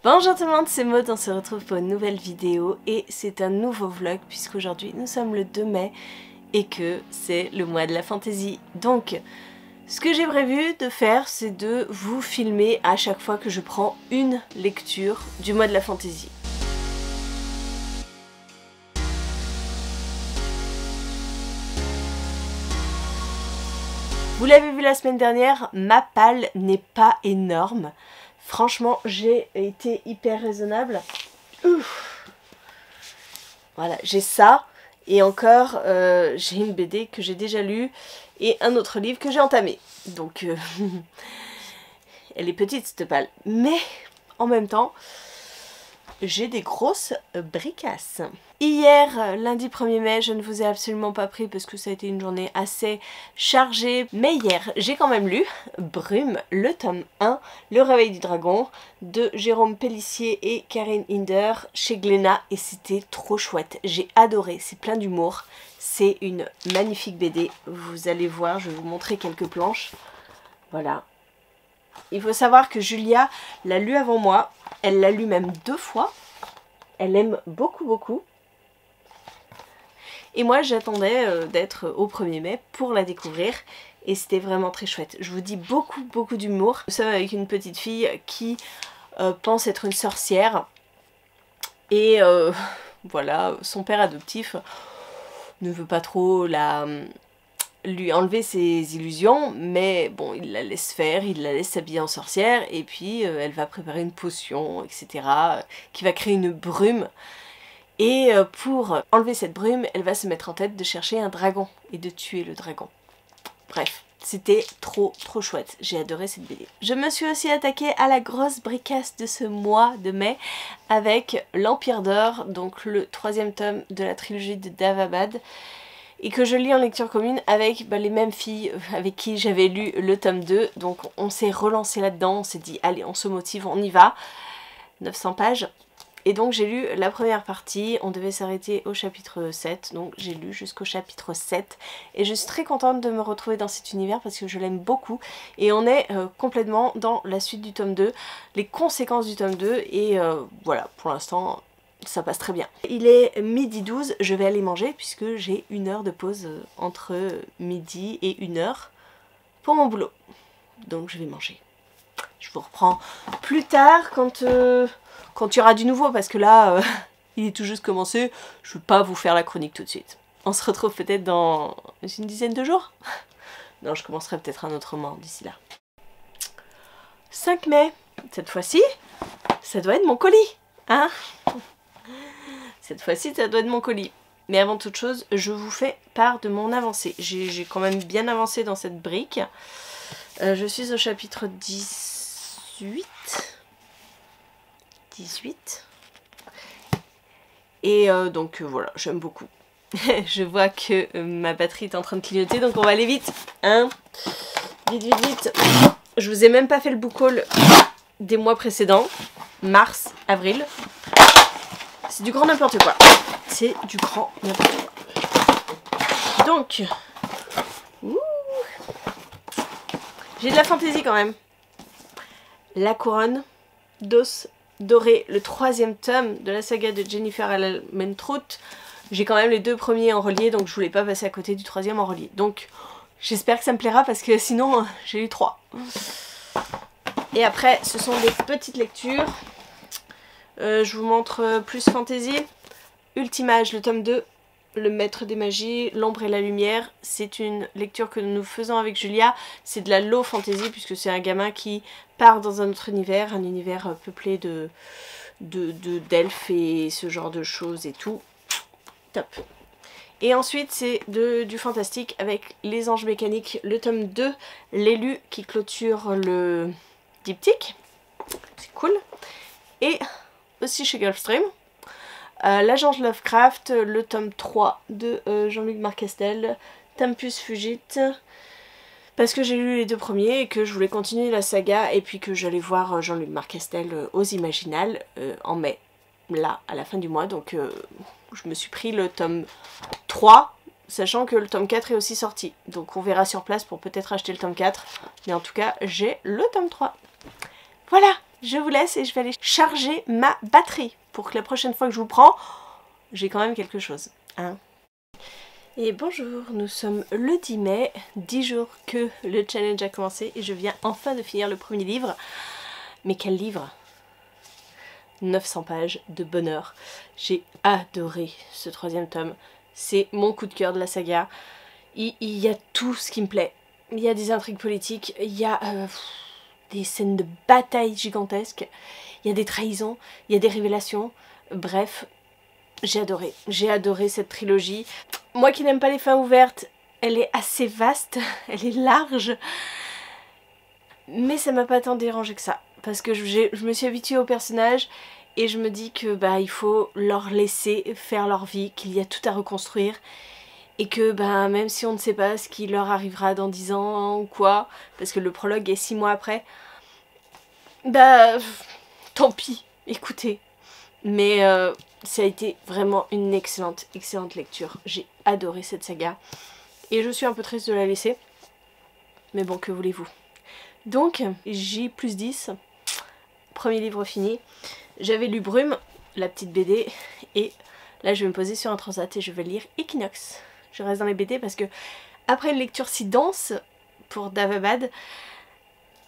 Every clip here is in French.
Bonjour tout le monde, c'est Maud, on se retrouve pour une nouvelle vidéo et c'est un nouveau vlog puisqu'aujourd'hui nous sommes le 2 mai et que c'est le mois de la fantaisie. Donc ce que j'ai prévu de faire, c'est de vous filmer à chaque fois que je prends une lecture du mois de la fantaisie. Vous l'avez vu la semaine dernière, ma palle n'est pas énorme. Franchement, j'ai été hyper raisonnable. Ouf. Voilà, j'ai ça. Et encore, j'ai une BD que j'ai déjà lue et un autre livre que j'ai entamé. Donc, elle est petite cette palle. Mais, en même temps, j'ai des grosses bricasses. Hier, lundi 1er mai, je ne vous ai absolument pas pris parce que ça a été une journée assez chargée. Mais hier, j'ai quand même lu Brume, le tome 1, Le Réveil du Dragon, de Jérôme Pellissier et Karine Hinder chez Glénat. Et c'était trop chouette. J'ai adoré, c'est plein d'humour. C'est une magnifique BD. Vous allez voir, je vais vous montrer quelques planches. Voilà. Il faut savoir que Julia l'a lu avant moi. Elle l'a lu même 2 fois. Elle aime beaucoup, beaucoup. Et moi, j'attendais d'être au 1er mai pour la découvrir. Et c'était vraiment très chouette. Je vous dis beaucoup, beaucoup d'humour. Nous sommes avec une petite fille qui pense être une sorcière. Et voilà, son père adoptif ne veut pas trop lui enlever ses illusions, mais bon, il la laisse faire, il la laisse s'habiller en sorcière, et puis elle va préparer une potion, etc., qui va créer une brume. Et pour enlever cette brume, elle va se mettre en tête de chercher un dragon, et de tuer le dragon. Bref, c'était trop chouette, j'ai adoré cette BD. Je me suis aussi attaquée à la grosse bricasse de ce mois de mai, avec l'Empire d'Or, donc le 3e tome de la trilogie de Davabad, et que je lis en lecture commune avec les mêmes filles avec qui j'avais lu le tome 2. Donc on s'est relancé là-dedans, on s'est dit allez on se motive, on y va. 900 pages. Et donc j'ai lu la première partie, on devait s'arrêter au chapitre 7, donc j'ai lu jusqu'au chapitre 7. Et je suis très contente de me retrouver dans cet univers parce que je l'aime beaucoup. Et on est complètement dans la suite du tome 2, les conséquences du tome 2, et voilà, pour l'instant ça passe très bien. Il est midi 12, je vais aller manger puisque j'ai 1 heure de pause entre midi et 1 heure pour mon boulot. Donc je vais manger. Je vous reprends plus tard quand il y aura du nouveau parce que là, il est tout juste commencé. Je ne veux pas vous faire la chronique tout de suite. On se retrouve peut-être dans une dizaine de jours. Non, je commencerai peut-être un autre moment d'ici là. 5 mai, cette fois-ci, ça doit être mon colis, hein? Cette fois-ci, ça doit être mon colis. Mais avant toute chose, je vous fais part de mon avancée. J'ai quand même bien avancé dans cette brique. Je suis au chapitre 18. Et donc voilà, j'aime beaucoup. Je vois que ma batterie est en train de clignoter, donc on va aller vite. Hein, vite. Je vous ai même pas fait le book haul des mois précédents. Mars, avril. C'est du grand n'importe quoi. C'est du grand n'importe quoi. Donc, j'ai de la fantaisie quand même. La couronne d'os doré, le 3e tome de la saga de Jennifer Almentrout. J'ai quand même les 2 premiers en relié, donc je voulais pas passer à côté du 3e en relié. Donc, j'espère que ça me plaira parce que sinon, j'ai eu 3. Et après, ce sont des petites lectures. Je vous montre plus fantaisie. Ultimage, le tome 2, Le Maître des Magies, L'Ombre et la Lumière. C'est une lecture que nous faisons avec Julia. C'est de la low fantasy puisque c'est un gamin qui part dans un autre univers, un univers peuplé d'elfes et ce genre de choses et tout. Top. Et ensuite c'est du fantastique avec Les Anges Mécaniques, le tome 2, L'élu qui clôture le diptyque. C'est cool. Et aussi chez Gulfstream, l'agence Lovecraft, le tome 3 de Jean-Luc Marcastel, Tempus Fugit, parce que j'ai lu les 2 premiers et que je voulais continuer la saga et puis que j'allais voir Jean-Luc Marcastel aux Imaginales en mai, là, à la fin du mois, donc je me suis pris le tome 3, sachant que le tome 4 est aussi sorti, donc on verra sur place pour peut-être acheter le tome 4, mais en tout cas j'ai le tome 3. Voilà, je vous laisse et je vais aller charger ma batterie pour que la prochaine fois que je vous prends, j'ai quand même quelque chose. Hein. Et bonjour, nous sommes le 10 mai, 10 jours que le challenge a commencé et je viens enfin de finir le premier livre. Mais quel livre! 900 pages de bonheur. J'ai adoré ce 3e tome. C'est mon coup de cœur de la saga. Il y a tout ce qui me plaît. Il y a des intrigues politiques, il y a des scènes de bataille gigantesques, il y a des trahisons, il y a des révélations. Bref, j'ai adoré cette trilogie. Moi qui n'aime pas les fins ouvertes, elle est assez vaste, elle est large. Mais ça m'a pas tant dérangé que ça. Parce que je me suis habituée aux personnages et je me dis que bah il faut leur laisser faire leur vie, qu'il y a tout à reconstruire. Et que bah même si on ne sait pas ce qui leur arrivera dans 10 ans ou quoi, parce que le prologue est 6 mois après, bah tant pis, écoutez. Mais ça a été vraiment une excellente lecture. J'ai adoré cette saga. Et je suis un peu triste de la laisser. Mais bon, que voulez-vous. Donc, J+10, premier livre fini. J'avais lu Brume, la petite BD, et là je vais me poser sur un transat et je vais lire Equinox. Je reste dans les BD parce que, après une lecture si dense pour Davabad,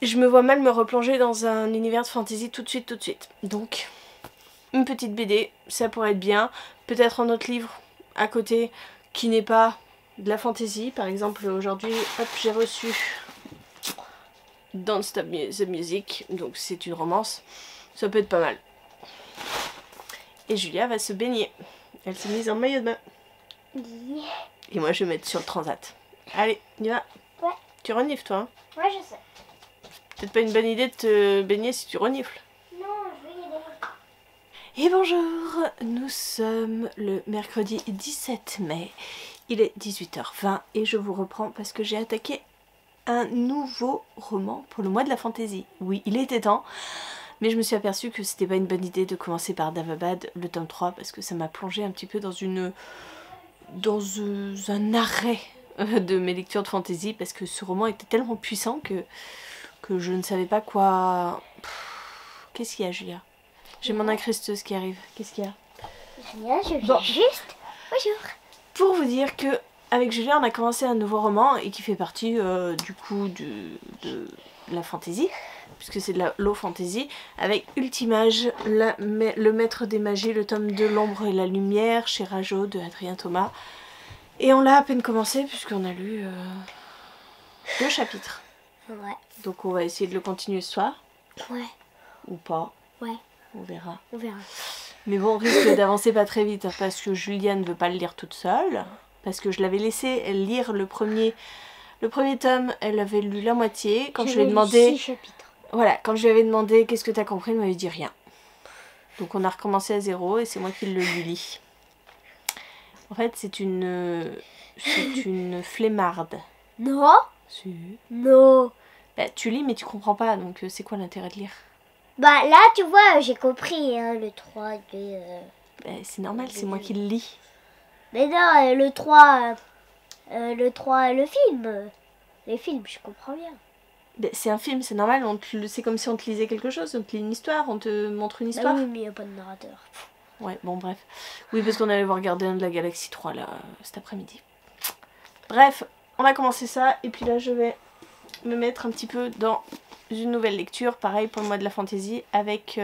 je me vois mal me replonger dans un univers de fantasy tout de suite. Donc, une petite BD, ça pourrait être bien. Peut-être un autre livre à côté qui n'est pas de la fantasy. Par exemple, aujourd'hui, hop, j'ai reçu Don't Stop the Music, donc c'est une romance. Ça peut être pas mal. Et Julia va se baigner. Elle s'est mise en maillot de bain. Yeah. Et moi, je vais mettre sur le transat. Allez, on y va. Ouais. Tu renifles, toi, hein? Ouais, je sais. Peut-être pas une bonne idée de te baigner si tu renifles. Non, je vais y aller. Et bonjour, nous sommes le mercredi 17 mai. Il est 18h20 et je vous reprends parce que j'ai attaqué un nouveau roman pour le mois de la fantaisie. Oui, il était temps. Mais je me suis aperçue que c'était pas une bonne idée de commencer par Davabad, le tome 3, parce que ça m'a plongé un petit peu dans un arrêt de mes lectures de fantasy, parce que ce roman était tellement puissant que je ne savais pas quoi... Qu'est-ce qu'il y a, Julia? J'ai mon incrusteuse qui arrive. Qu'est-ce qu'il y a? Julia, je viens juste. Bonjour. Pour vous dire que avec Julia, on a commencé un nouveau roman et qui fait partie du coup de la fantasy, puisque c'est de la low fantasy, avec Ultimage, le maître des magies, le tome de l'ombre et la lumière, chez Rajo de Adrien Thomas. Et on l'a à peine commencé puisqu'on a lu 2 chapitres. Ouais. Donc on va essayer de le continuer ce soir. Ouais. Ou pas. Ouais. On verra. On verra. Mais bon, on risque d'avancer pas très vite, hein, parce que Julia ne veut pas le lire toute seule. Parce que je l'avais laissé lire le premier tome, elle avait lu la moitié. Quand je lui ai demandé... 6 chapitres. Voilà, quand je lui avais demandé qu'est-ce que t'as compris, elle m'avait dit rien. Donc on a recommencé à 0 et c'est moi qui le lui lis. En fait, c'est une flemmarde. Non. Si. Non. Bah, tu lis mais tu comprends pas, donc c'est quoi l'intérêt de lire? Bah là, tu vois, j'ai compris, hein, le 3, Bah, c'est normal, c'est moi qui le lis. Mais non, le 3, le film. Les films, je comprends bien. Bah, c'est un film, c'est normal, c'est comme si on te lisait quelque chose, on te lit une histoire, on te montre une histoire. Bah oui, mais il n'y a pas de narrateur. Ouais, bon bref. Oui, parce qu'on allait voir Gardien de la Galaxie 3 là, cet après-midi. Bref, on a commencé ça, et puis là je vais me mettre un petit peu dans une nouvelle lecture, pareil pour le mois de la fantaisie, avec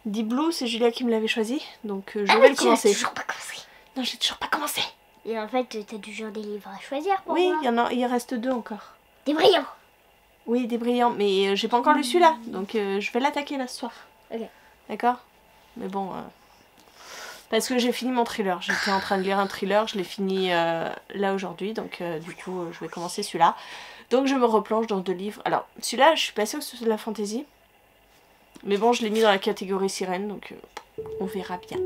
Deep Blue, c'est Julia qui me l'avait choisi, donc je vais le commencer. J'ai toujours pas commencé. Non, j'ai toujours pas commencé. Et en fait, t'as toujours des livres à choisir pour Oui, moi. il reste 2 encore. Des brillants. Oui, des brillants, mais j'ai pas encore lu celui-là, donc je vais l'attaquer là ce soir. Ok. D'accord? Mais bon, parce que j'ai fini mon thriller, j'étais en train de lire un thriller, je l'ai fini là aujourd'hui, donc du coup je vais commencer celui-là. Donc je me replonge dans 2 livres. Alors, celui-là, je suis pas sûre que ce soit de la fantasy, mais bon, je l'ai mis dans la catégorie sirène, donc on verra bien.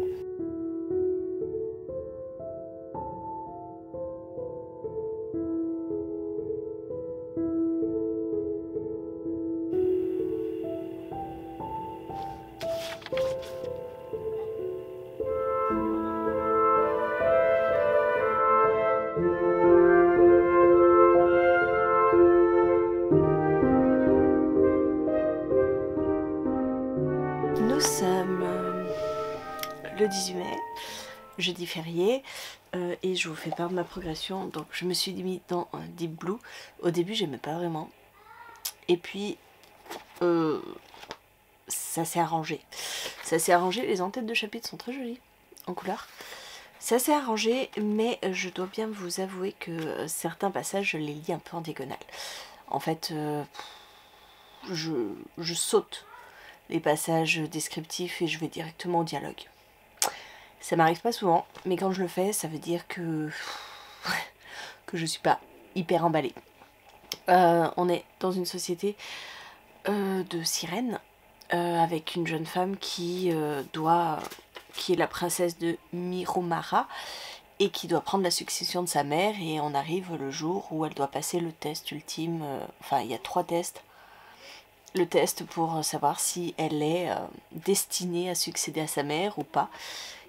sommes le 18 mai, jeudi férié, et je vous fais part de ma progression. Donc je me suis mis dans Deep Blue. Au début j'aimais pas vraiment, et puis ça s'est arrangé. Ça s'est arrangé, les entêtes de chapitre sont très jolies en couleur. Ça s'est arrangé, mais je dois bien vous avouer que certains passages je les lis un peu en diagonale. En fait, je saute les passages descriptifs et je vais directement au dialogue. Ça m'arrive pas souvent, mais quand je le fais, ça veut dire que je suis pas hyper emballée. On est dans une société de sirènes, avec une jeune femme qui est la princesse de Miromara et qui doit prendre la succession de sa mère, et on arrive le jour où elle doit passer le test ultime. Enfin, il y a 3 tests. Le test pour savoir si elle est destinée à succéder à sa mère ou pas.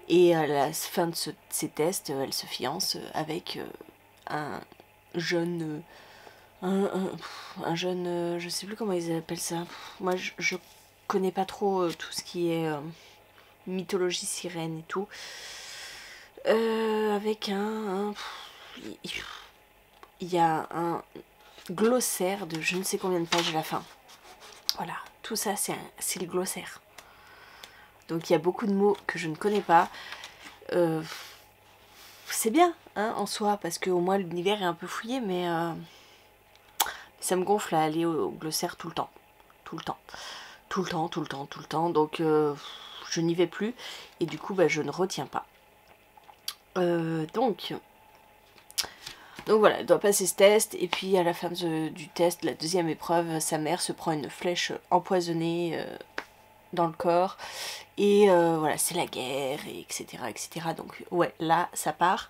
Et à la fin de ces tests, elle se fiance avec un jeune... un jeune... je sais plus comment ils appellent ça. Moi, je connais pas trop tout ce qui est mythologie sirène et tout. Avec il y a un glossaire de je ne sais combien de pages à la fin. Voilà, tout ça c'est le glossaire. Donc il y a beaucoup de mots que je ne connais pas. C'est bien hein, en soi, parce qu'au moins l'univers est un peu fouillé, mais ça me gonfle à aller au glossaire tout le temps. Tout le temps. Tout le temps, tout le temps, tout le temps. Donc je n'y vais plus. Et du coup bah, je ne retiens pas. Donc voilà, elle doit passer ce test, et puis à la fin du test, la deuxième épreuve, sa mère se prend une flèche empoisonnée dans le corps, et voilà, c'est la guerre, et etc. etc. Donc ouais, là, ça part.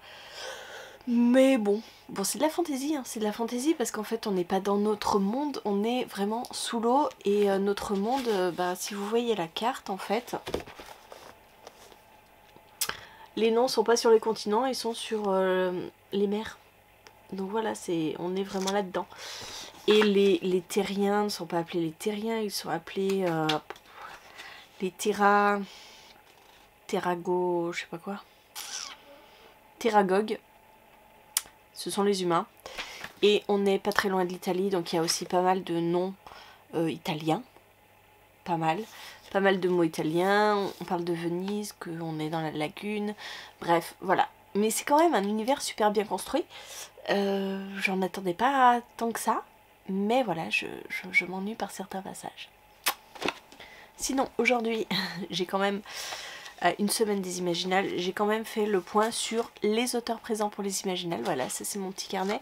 Mais bon c'est de la fantaisie, hein, c'est de la fantaisie, parce qu'en fait, on n'est pas dans notre monde, on est vraiment sous l'eau, et notre monde, bah, si vous voyez la carte, en fait... Les noms sont pas sur les continents, ils sont sur les mers. Donc voilà, on est vraiment là-dedans. Et les terriens ne sont pas appelés les terriens, ils sont appelés les terrago, je sais pas quoi. Terragogues. Ce sont les humains. Et on n'est pas très loin de l'Italie, donc il y a aussi pas mal de noms italiens. Pas mal. Pas mal de mots italiens. On parle de Venise, qu'on est dans la lagune. Bref, voilà. Mais c'est quand même un univers super bien construit. J'en attendais pas tant que ça, mais voilà, je m'ennuie par certains passages. Sinon, aujourd'hui, j'ai quand même une semaine des Imaginales, j'ai quand même fait le point sur les auteurs présents pour les Imaginales. Voilà, ça c'est mon petit carnet.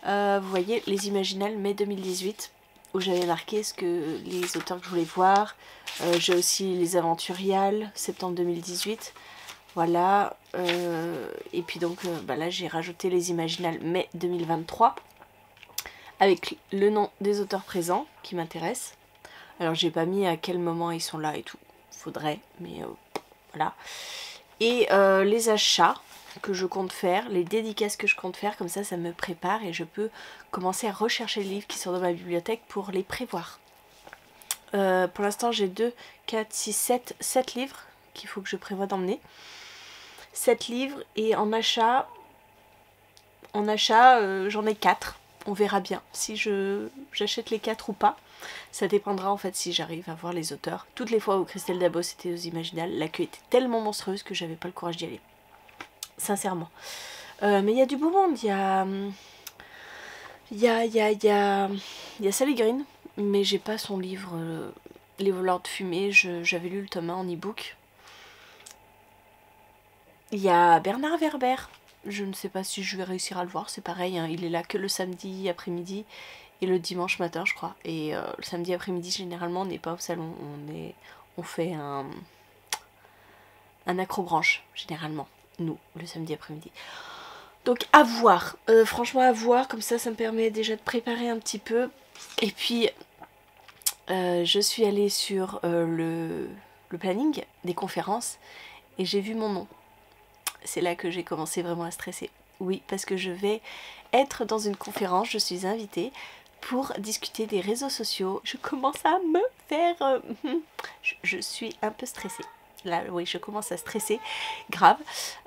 Vous voyez, les Imaginales mai 2018, où j'avais marqué les auteurs que je voulais voir. J'ai aussi les Aventuriales, septembre 2018. Voilà, et puis donc bah là j'ai rajouté les Imaginales mai 2023 avec le nom des auteurs présents qui m'intéressent. Alors j'ai pas mis à quel moment ils sont là et tout, faudrait, mais voilà. Et les achats que je compte faire, les dédicaces que je compte faire, comme ça me prépare et je peux commencer à rechercher les livres qui sont dans ma bibliothèque pour les prévoir. Pour l'instant j'ai 2, 4, 6, 7 livres qu'il faut que je prévoie d'emmener. 7 livres, et en achat j'en ai 4. On verra bien si j'achète les 4 ou pas. Ça dépendra en fait si j'arrive à voir les auteurs. Toutes les fois où Christelle Dabos était aux Imaginales, la queue était tellement monstrueuse que j'avais pas le courage d'y aller. Sincèrement. Mais il y a du beau monde. Il y a Sally Green, mais j'ai pas son livre Les voleurs de fumée. J'avais lu le tome 1 en e-book. Il y a Bernard Werber, je ne sais pas si je vais réussir à le voir, c'est pareil, hein, il est là que le samedi après-midi et le dimanche matin je crois. Et le samedi après-midi généralement on n'est pas au salon, on fait un acrobranche généralement, nous, le samedi après-midi. Donc à voir, franchement à voir, comme ça me permet déjà de préparer un petit peu. Et puis je suis allée sur le planning des conférences et j'ai vu mon nom. C'est là que j'ai commencé vraiment à stresser. Oui, parce que je vais être dans une conférence, je suis invitée pour discuter des réseaux sociaux. Je commence à me faire... je suis un peu stressée. Là, oui, je commence à stresser, grave.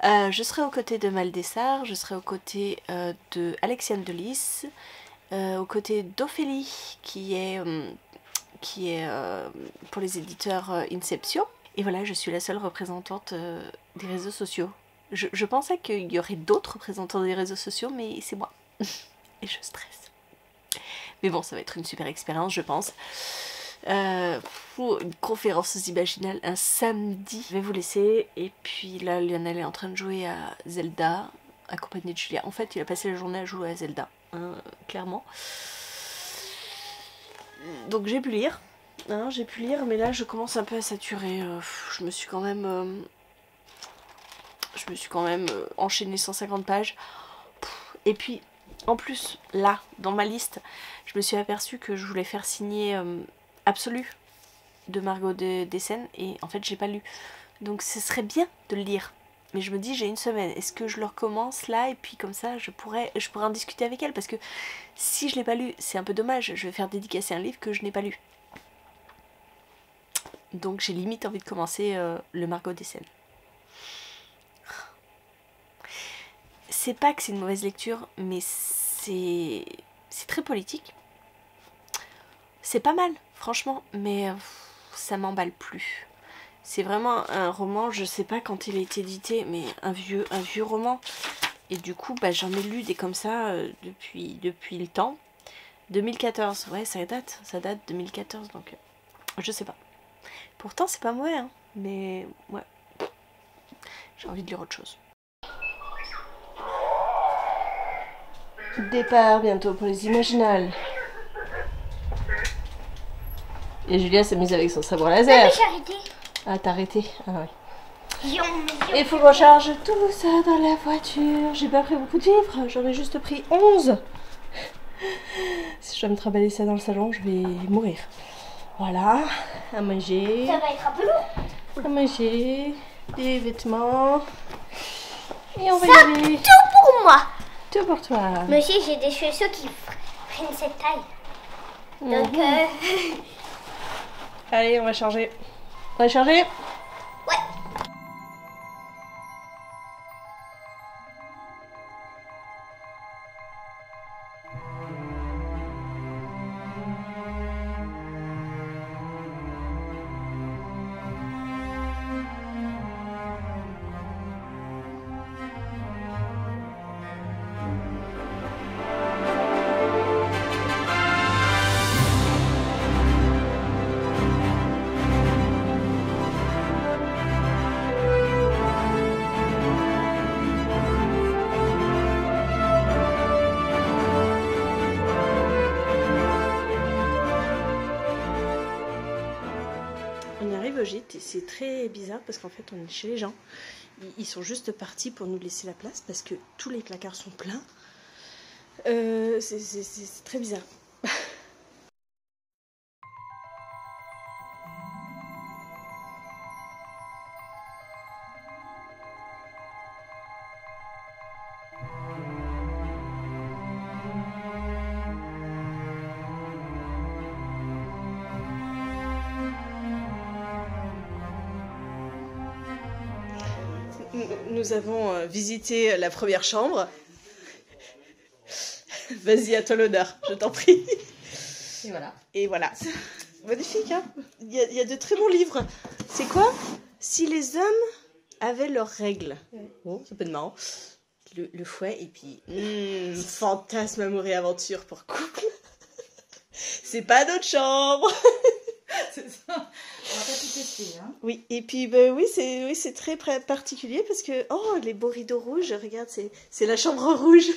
Je serai aux côtés de Maldessart, je serai aux côtés de Alexiane Delis, aux côtés d'Ophélie, qui est pour les éditeurs Inception. Et voilà, je suis la seule représentante des réseaux sociaux. Je pensais qu'il y aurait d'autres représentants des réseaux sociaux, mais c'est moi. Et je stresse. Mais bon, ça va être une super expérience, je pense. Une conférence imaginale un samedi. Je vais vous laisser. Et puis là, Lionel est en train de jouer à Zelda, accompagné de Julia. En fait, il a passé la journée à jouer à Zelda, hein, clairement. Donc j'ai pu lire. Hein, j'ai pu lire, mais là, je commence un peu à saturer. Je me suis quand même enchaîné 150 pages. Et puis, en plus, là, dans ma liste, je me suis aperçue que je voulais faire signer Absolu de Margot Dessen, et en fait, j'ai pas lu. Donc, ce serait bien de le lire. Mais je me dis, j'ai une semaine. Est-ce que je le recommence là, et puis comme ça, je pourrais en discuter avec elle, parce que si je l'ai pas lu, c'est un peu dommage. Je vais faire dédicacer un livre que je n'ai pas lu. Donc, j'ai limite envie de commencer le Margot Dessen. C'est pas que c'est une mauvaise lecture, mais c'est très politique. C'est pas mal, franchement, mais ça m'emballe plus. C'est vraiment un roman, je sais pas quand il a été édité, mais un vieux roman. Et du coup, bah, j'en ai lu des comme ça depuis le temps. 2014, ouais, ça date 2014, donc je sais pas. Pourtant, c'est pas mauvais, hein, mais ouais, j'ai envie de lire autre chose. Départ bientôt pour les Imaginales. Et Julia s'amuse avec son sabre laser. Mais j'ai arrêté. Ah, t'as arrêté? Ah ouais. Et il faut que je recharge tout ça dans la voiture. J'ai pas pris beaucoup de livres, j'en ai juste pris 11. Si je dois me trimballer ça dans le salon, je vais mourir. Voilà, à manger. ça va être un peu lourd. À manger, des vêtements. Et on va Ça, y aller. tout pour moi. Tout pour toi. Monsieur, j'ai des chaussures qui prennent cette taille. Donc, Allez, on va charger. On va charger? ouais. On arrive au gîte et c'est très bizarre parce qu'en fait on est chez les gens. Ils sont juste partis pour nous laisser la place parce que tous les placards sont pleins. C'est très bizarre. Nous avons visité la première chambre. Vas-y, à toi l'honneur, je t'en prie. Et voilà. Et voilà. Magnifique, hein. Il y a de très bons livres. C'est quoi? Si les hommes avaient leurs règles. Oh, ça peut être marrant. Le fouet, et puis... fantasme, amour et aventure pour couple. C'est pas notre chambre. C'est ça. On va pas tout tester, hein. Oui, et puis bah, oui, c'est très particulier parce que... Oh, les beaux rideaux rouges, regarde, c'est la chambre rouge.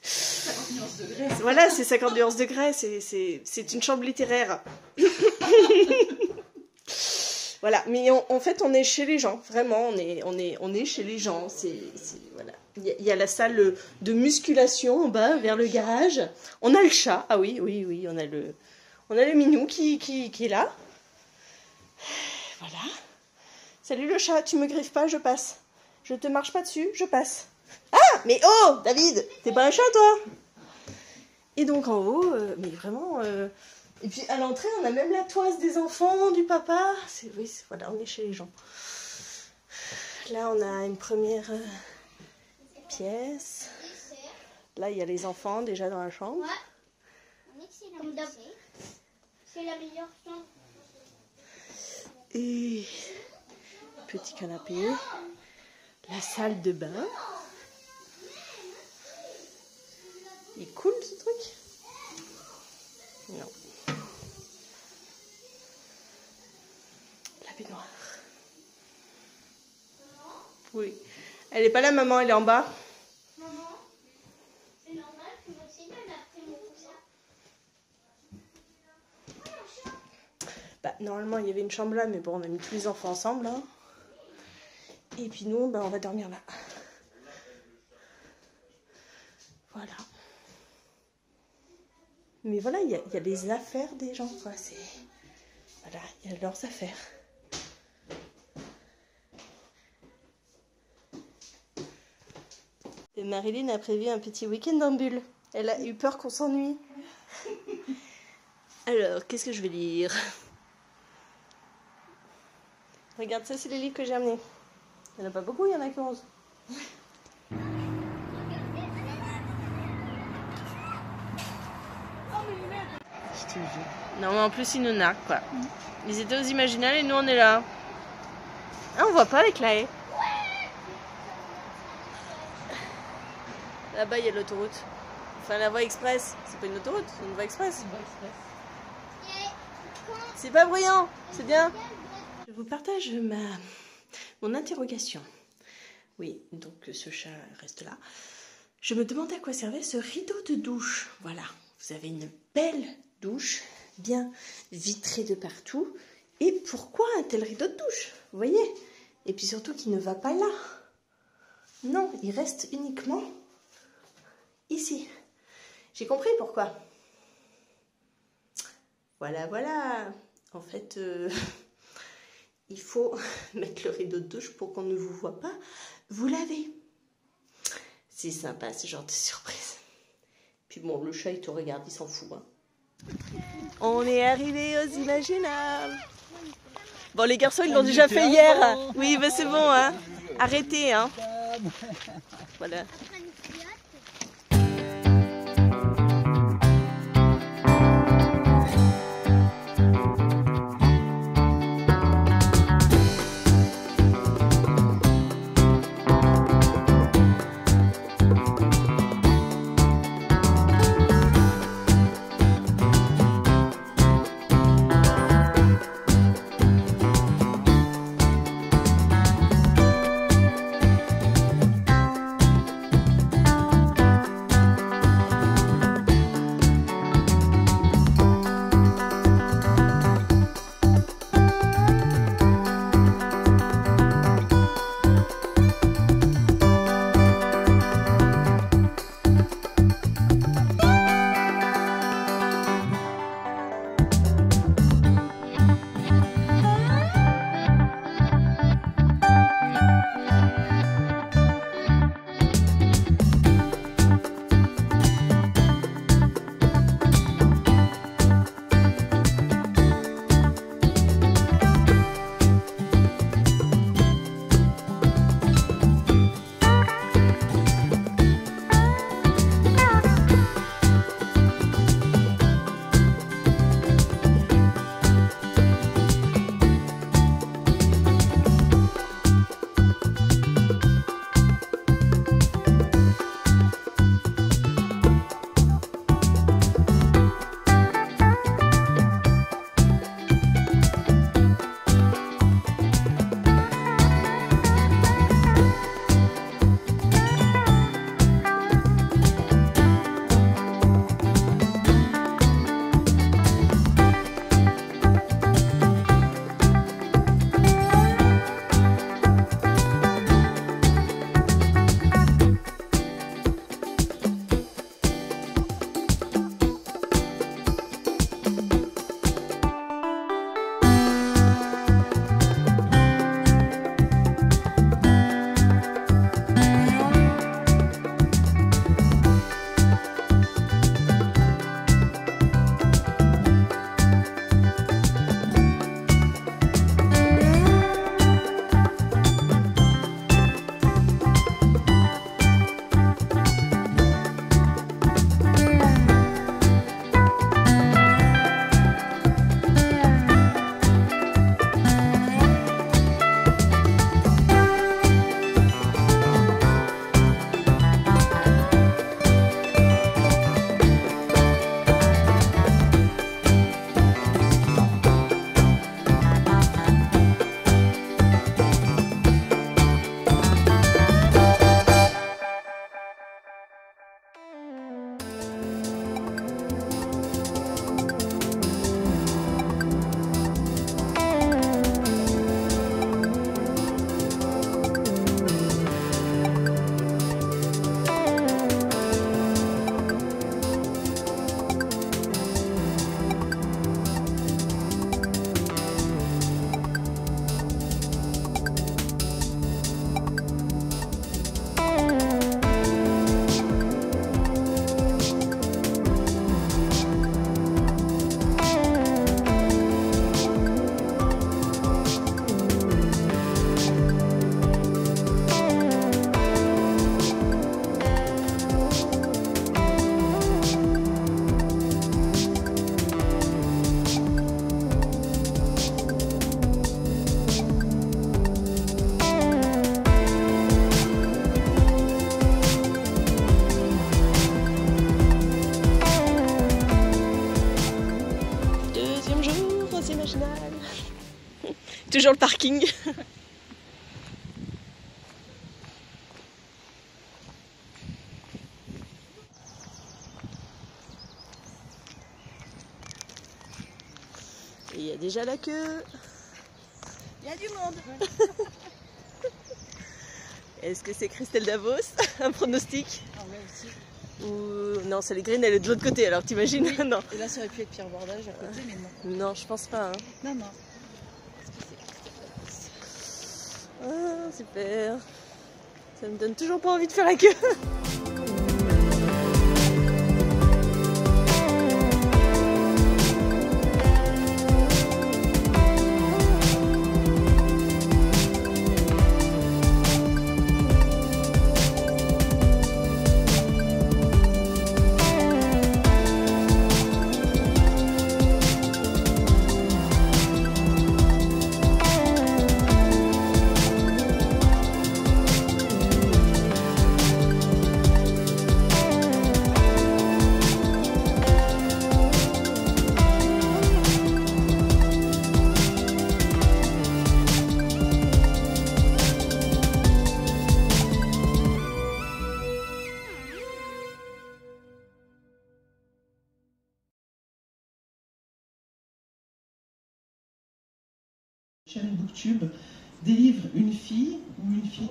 50 nuances de grès. Voilà, c'est 50 nuances de grès, c'est une chambre littéraire. Voilà, mais en fait, on est chez les gens, vraiment, on est chez les gens. Voilà. Il y a la salle de musculation en bas, vers le garage. On a le chat, ah oui, on a le minou qui est là. Voilà. Salut le chat, tu me griffes pas, je passe. Je te marche pas dessus, je passe. Ah, mais oh, David, t'es pas un chat, toi? Et donc en haut, mais vraiment, Et puis à l'entrée, on a même la toise des enfants, du papa. Oui, voilà, on est chez les gens. Là, on a une première pièce. Là, il y a les enfants déjà dans la chambre. C'est la meilleure chambre. Et petit canapé. La salle de bain. Il est cool ce truc? Non. La baignoire. Oui. Elle est pas là, maman, elle est en bas. Maman, c'est normal que moi aussi, elle a pris mon coussin. Bah, normalement, il y avait une chambre là, mais bon, on a mis tous les enfants ensemble. Hein. Et puis nous, bah, on va dormir là. Voilà. Mais voilà, il y a les affaires des gens, quoi. Voilà, il y a leurs affaires. Et Marilyn a prévu un petit week-end en bulle. Elle a eu peur qu'on s'ennuie. Alors, qu'est-ce que je vais lire? Regarde, ça, c'est les livres que j'ai amenés. Il n'y en a pas beaucoup, il y en a que 11. Je te jure. Non, mais en plus, ils nous narquent, quoi. Ils étaient aux Imaginales et nous, on est là. Ah, on voit pas avec la haie. Là-bas, il y a l'autoroute. Enfin, la voie express. C'est pas une autoroute, c'est une voie express. C'est pas bruyant, c'est bien. Je vous partage mon interrogation. Oui, donc ce chat reste là. Je me demandais à quoi servait ce rideau de douche. Voilà, vous avez une belle douche, bien vitrée de partout. Et pourquoi un tel rideau de douche? Vous voyez? Et puis surtout qu'il ne va pas là. Non, il reste uniquement ici. J'ai compris pourquoi. Voilà, voilà. En fait, il faut mettre le rideau de douche pour qu'on ne vous voit pas vous laver. C'est sympa, ce genre de surprise. Puis bon, le chat, il te regarde, il s'en fout. Hein. On est arrivé aux Imaginables. Bon, les garçons, ils l'ont déjà fait hier. Oui, mais c'est bon, hein. Arrêtez, hein. Voilà. toujours le parking. Et il y a déjà la queue. Il y a du monde. Est-ce que c'est Christelle Davos? Un pronostic? Ah ouais, aussi. Ou non, c'est les Green, elle est de l'autre côté, alors t'imagines? Oui. Non. Et là, ça aurait pu être Pierre Bordage à côté, mais non. Non, je pense pas. Hein. Non, non. Ah, super. Ça me donne toujours pas envie de faire la queue. Chaîne Booktube délivre une fille ou une fille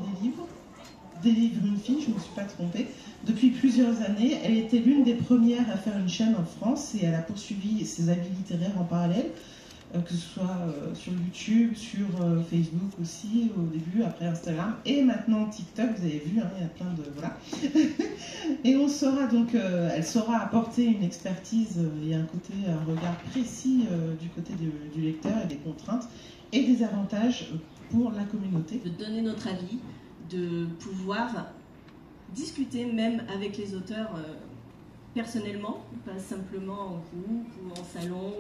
délivre une fille, je ne me suis pas trompée. Depuis plusieurs années, elle était l'une des premières à faire une chaîne en France et elle a poursuivi ses avis littéraires en parallèle, que ce soit sur YouTube, sur Facebook aussi au début, après Instagram et maintenant TikTok, vous avez vu, hein, il y a plein de... voilà. Et on saura donc, elle saura apporter une expertise et un regard précis du côté du lecteur et des contraintes et des avantages pour la communauté. De donner notre avis, de pouvoir discuter même avec les auteurs personnellement, pas simplement en groupe ou en salon.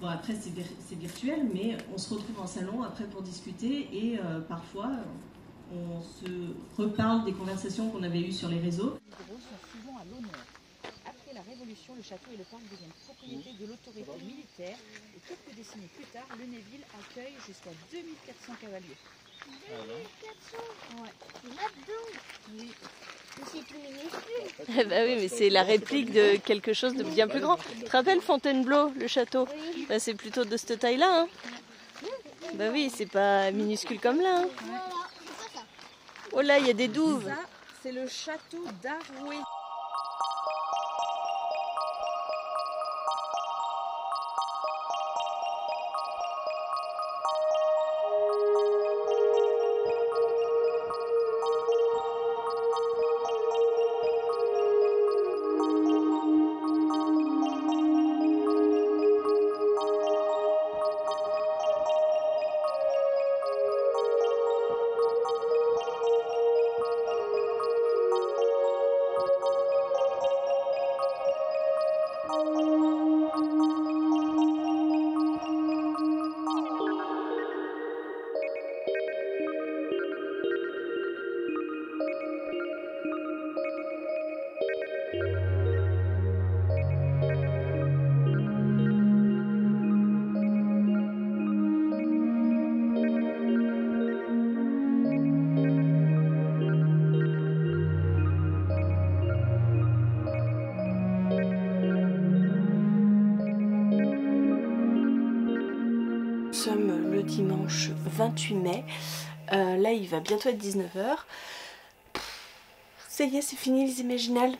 Bon, après c'est virtuel, mais on se retrouve en salon après pour discuter et parfois on se reparle des conversations qu'on avait eues sur les réseaux. Les libéraux sont souvent à l'honneur. Après la Révolution, le château et le parc deviennent propriété de l'autorité militaire et quelques décennies plus tard, le Neuville accueille jusqu'à 2400 cavaliers. 2400 Ouais. Là-dedans. Oui. Mais c'est tout minuscule. Eh bah oui, mais c'est la réplique de quelque chose de bien plus grand. Tu te rappelles Fontainebleau, le château? Oui. Bah, c'est plutôt de cette taille-là. Hein. Bah oui, c'est pas minuscule comme là. Hein. Voilà, c'est pas ça. Oh là, il y a des douves. Ça, c'est le château d'Arouet. Nous sommes le dimanche 28 mai. Là, il va bientôt être 19 h. Ça y est, c'est fini les Imaginales.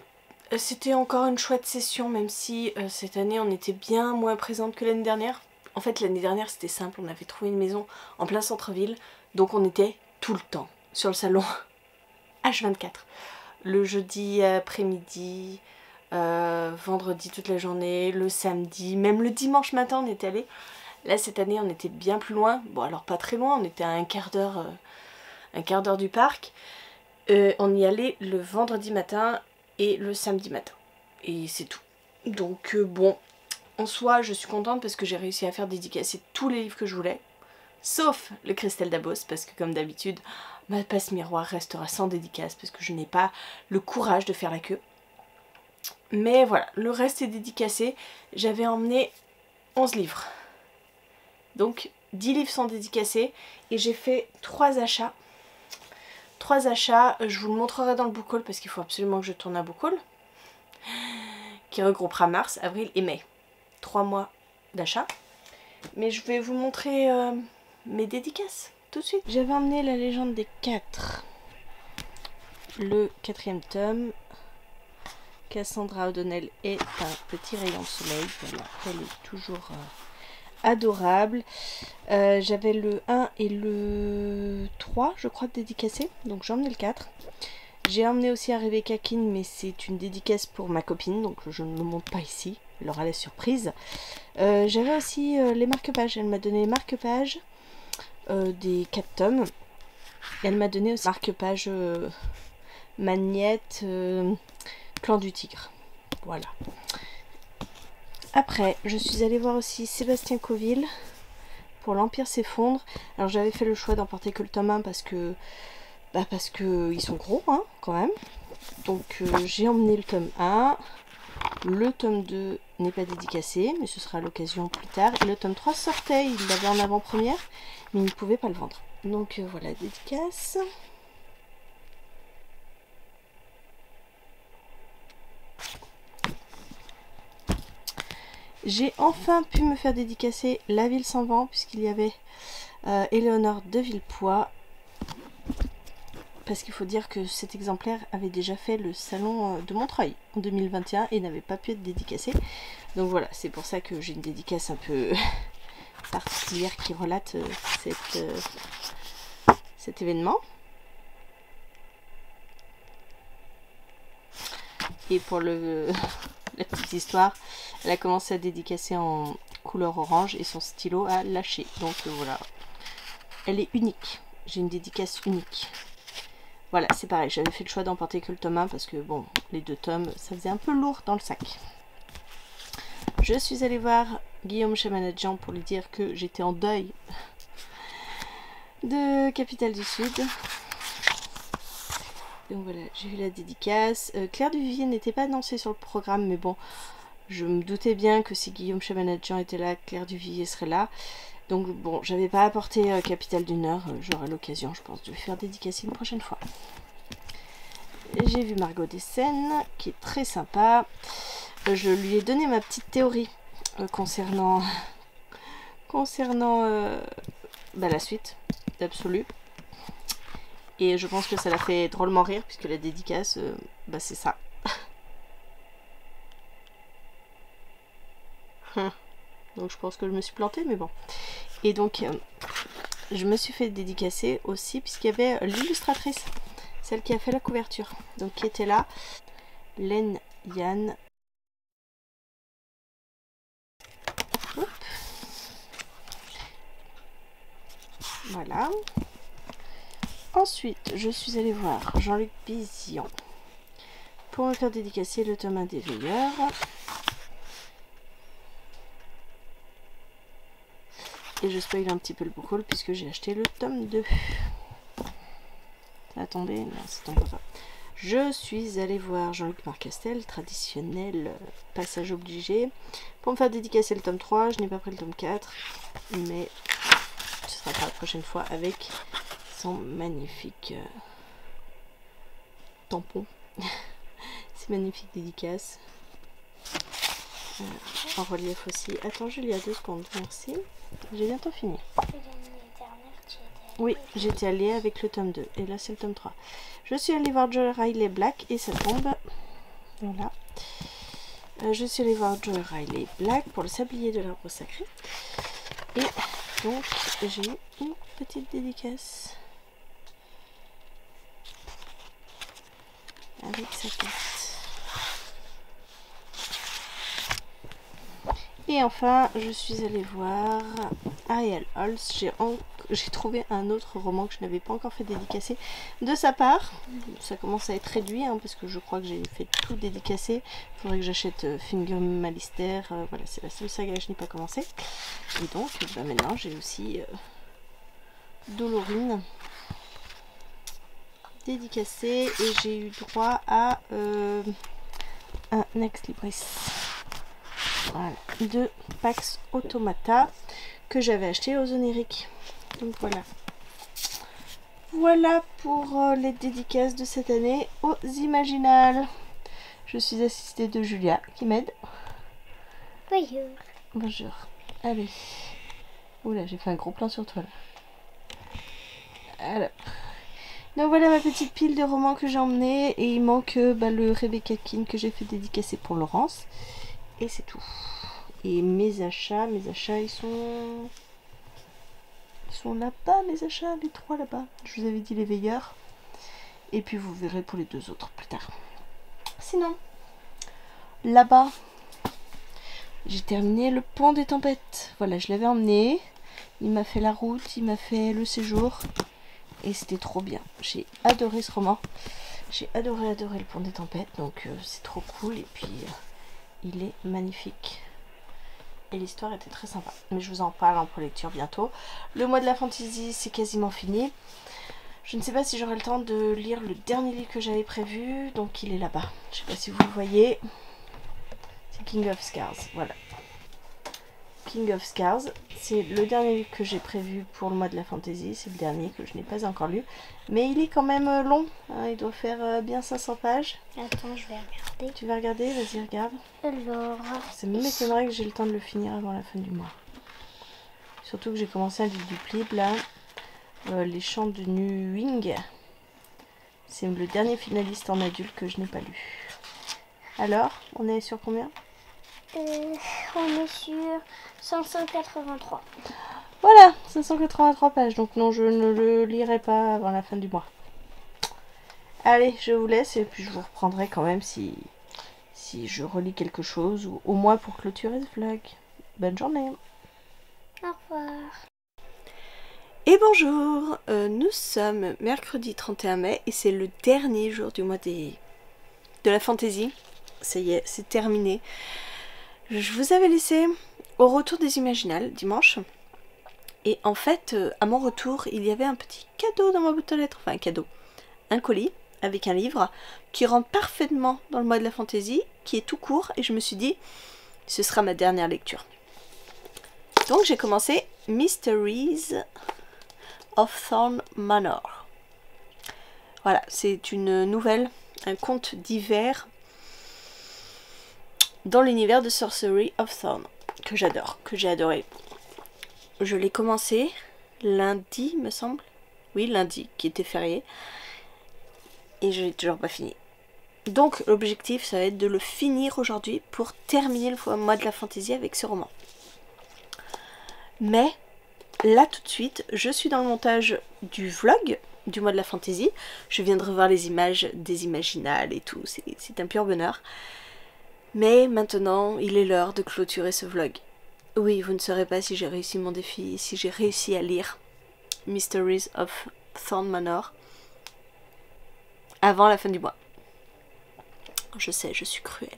C'était encore une chouette session, même si cette année on était bien moins présente que l'année dernière. En fait, l'année dernière c'était simple, on avait trouvé une maison en plein centre-ville, donc on était tout le temps sur le salon H24. Le jeudi après-midi, vendredi toute la journée, le samedi, même le dimanche matin on était allé. Là cette année on était bien plus loin, bon alors pas très loin, on était à un quart d'heure du parc. On y allait le vendredi matin et le samedi matin. Et c'est tout. Donc bon, en soi je suis contente parce que j'ai réussi à faire dédicacer tous les livres que je voulais. Sauf le Christelle Davos, parce que comme d'habitude, ma passe miroir restera sans dédicace parce que je n'ai pas le courage de faire la queue. Mais voilà, le reste est dédicacé. J'avais emmené 11 livres. Donc 10 livres sont dédicacés et j'ai fait 3 achats. 3 achats, je vous le montrerai dans le book haul parce qu'il faut absolument que je tourne un book haul qui regroupera mars, avril et mai. 3 mois d'achat. Mais je vais vous montrer mes dédicaces tout de suite. J'avais emmené La Légende des 4, le 4e tome. Cassandra O'Donnell est un petit rayon de soleil. Voilà, elle est toujours adorable. J'avais le 1 et le 3, je crois, dédicacés. Donc j'ai emmené le 4. J'ai emmené aussi un Rebecca King, mais c'est une dédicace pour ma copine, donc je ne le montre pas ici. Elle aura la surprise. J'avais aussi les marque-pages. Elle m'a donné les marque-pages des 4 tomes. Et elle m'a donné aussi marque-pages Magnette Clan du Tigre. Voilà. Après, je suis allée voir aussi Sébastien Coville pour L'Empire s'effondre. Alors j'avais fait le choix d'emporter que le tome 1 parce que ils sont gros hein, quand même. Donc j'ai emmené le tome 1. Le tome 2 n'est pas dédicacé, mais ce sera à l'occasion plus tard. Et le tome 3 sortait, il l'avait en avant-première, mais il ne pouvait pas le vendre. Donc voilà, dédicace. J'ai enfin pu me faire dédicacer La Ville sans vent, puisqu'il y avait Éléonore de Villepoix. Parce qu'il faut dire que cet exemplaire avait déjà fait le salon de Montreuil en 2021 et n'avait pas pu être dédicacé. Donc voilà, c'est pour ça que j'ai une dédicace un peu particulière qui relate cet événement. Et pour la petite histoire, elle a commencé à dédicacer en couleur orange et son stylo a lâché. Donc voilà, elle est unique. J'ai une dédicace unique. Voilà, c'est pareil, j'avais fait le choix d'emporter que le tome 1 parce que bon, les 2 tomes, ça faisait un peu lourd dans le sac. Je suis allée voir Guillaume Chamanadjian pour lui dire que j'étais en deuil de Capitale du Sud. Donc voilà, j'ai eu la dédicace. Claire Duvivier n'était pas annoncée sur le programme, mais bon, je me doutais bien que si Guillaume Chamanadjian était là, Claire Duvivier serait là. Donc bon, j'avais pas apporté Capitale du Nord, j'aurai l'occasion, je pense, de le faire dédicacer une prochaine fois. J'ai vu Margot Dessen, qui est très sympa. Je lui ai donné ma petite théorie concernant la suite d'Absolu. Et je pense que ça l'a fait drôlement rire, puisque la dédicace, c'est ça. Donc je pense que je me suis plantée, mais bon. Et donc, je me suis fait dédicacer aussi, puisqu'il y avait l'illustratrice, celle qui a fait la couverture. Donc qui était là, Len Yann. Hop. Voilà. Ensuite, je suis allée voir Jean-Luc Bizillon pour me faire dédicacer le tome 1 des Veilleurs. Et je spoil un petit peu le book haul puisque j'ai acheté le tome 2. Ça a tombé? Non, ça tombe pas. Je suis allée voir Jean-Luc Marcastel, traditionnel passage obligé, pour me faire dédicacer le tome 3. Je n'ai pas pris le tome 4, mais ce sera pas la prochaine fois avec son magnifique tampon. C'est magnifique dédicace. En relief aussi. Attends Julia, 2 secondes, merci. J'ai bientôt fini. Oui, j'étais allée avec le tome 2 et là c'est le tome 3. Je suis allée voir Joy Riley Black et ça tombe. Voilà. Je suis allée voir Joy Riley Black pour le sablier de l'arbre sacré. Et donc j'ai une petite dédicace avec sa carte. Et enfin, je suis allée voir Ariel Holz. J'ai trouvé un autre roman que je n'avais pas encore fait dédicacer de sa part. Ça commence à être réduit hein, parce que je crois que j'ai fait tout dédicacer. Il faudrait que j'achète Finger Malister. Voilà, c'est la seule saga que je n'ai pas commencé. Et donc, maintenant, j'ai aussi Dolorine dédicacé et j'ai eu droit à un Ex Libris. Voilà, de Pax Automata que j'avais acheté aux Oniriques. Donc voilà. Voilà pour les dédicaces de cette année aux Imaginales. Je suis assistée de Julia qui m'aide. Bonjour. Bonjour. Allez. Oula, j'ai fait un gros plan sur toi là. Alors. Donc voilà ma petite pile de romans que j'ai emmené. Et il manque le Rebecca King que j'ai fait dédicacer pour Laurence. Et c'est tout. Et mes achats ils sont là-bas, mes achats, les 3 là-bas. Je vous avais dit les veilleurs. Et puis vous verrez pour les 2 autres plus tard. Sinon, là-bas, j'ai terminé le Pont des Tempêtes. Voilà, je l'avais emmené. Il m'a fait la route, il m'a fait le séjour. Et c'était trop bien. J'ai adoré ce roman. J'ai adoré le Pont des Tempêtes. Donc c'est trop cool. Et puis, il est magnifique. Et l'histoire était très sympa. Mais je vous en parle en prélecture bientôt. Le mois de la fantasy, c'est quasiment fini. Je ne sais pas si j'aurai le temps de lire le dernier livre que j'avais prévu. Donc il est là-bas. Je ne sais pas si vous le voyez. C'est King of Scars. Voilà. King of Scars. C'est le dernier livre que j'ai prévu pour le mois de la fantasy. C'est le dernier que je n'ai pas encore lu. Mais il est quand même long. Hein, il doit faire bien 500 pages. Attends, je vais regarder. Tu vas regarder? Vas-y, regarde. Alors... Ça m'étonnerait que j'ai le temps de le finir avant la fin du mois. Surtout que j'ai commencé à lire du Plib là. Les Chants de Nuing. C'est le dernier finaliste en adulte que je n'ai pas lu. Alors, on est sur combien? On est sur 583. Voilà, 583 pages. Donc non, je ne le lirai pas avant la fin du mois. Allez, je vous laisse et puis je vous reprendrai quand même si je relis quelque chose ou au moins pour clôturer ce vlog. Bonne journée. Au revoir. Et bonjour, nous sommes mercredi 31 mai et c'est le dernier jour du mois de la fantaisie. Ça y est, c'est terminé. Je vous avais laissé au retour des Imaginales dimanche. Et en fait, à mon retour, il y avait un petit cadeau dans ma boîte aux lettres. Enfin, un cadeau. Un colis avec un livre qui rentre parfaitement dans le mois de la fantaisie, qui est tout court. Et je me suis dit, ce sera ma dernière lecture. Donc j'ai commencé Mysteries of Thorn Manor. Voilà, c'est une nouvelle, un conte d'hiver dans l'univers de Sorcery of Thorn, que j'adore, que j'ai adoré. Je l'ai commencé lundi, me semble. Oui, lundi, qui était férié. Et je l'ai toujours pas fini. Donc l'objectif, ça va être de le finir aujourd'hui pour terminer le mois de la fantaisie avec ce roman. Mais là tout de suite, je suis dans le montage du vlog du mois de la fantaisie. Je viens de revoir les images des Imaginales et tout, c'est un pur bonheur. Mais maintenant, il est l'heure de clôturer ce vlog. Oui, vous ne saurez pas si j'ai réussi mon défi, si j'ai réussi à lire Mysteries of Thorn Manor avant la fin du mois. Je sais, je suis cruelle.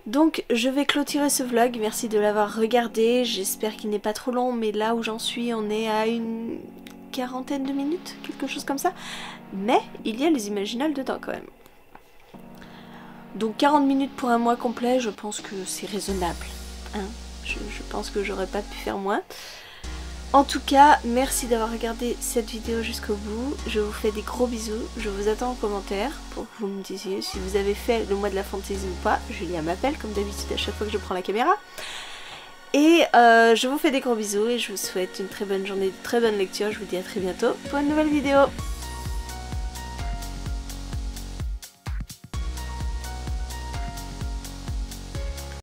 Donc je vais clôturer ce vlog, merci de l'avoir regardé, j'espère qu'il n'est pas trop long, mais là où j'en suis, on est à une quarantaine de minutes, quelque chose comme ça. Mais il y a les Imaginales dedans quand même. Donc 40 minutes pour un mois complet, je pense que c'est raisonnable. Hein, je pense que j'aurais pas pu faire moins. En tout cas, merci d'avoir regardé cette vidéo jusqu'au bout. Je vous fais des gros bisous. Je vous attends en commentaire pour que vous me disiez si vous avez fait le mois de la fantaisie ou pas. Julia m'appelle comme d'habitude à chaque fois que je prends la caméra. Et je vous fais des gros bisous et je vous souhaite une très bonne journée, de très bonne lecture. Je vous dis à très bientôt pour une nouvelle vidéo.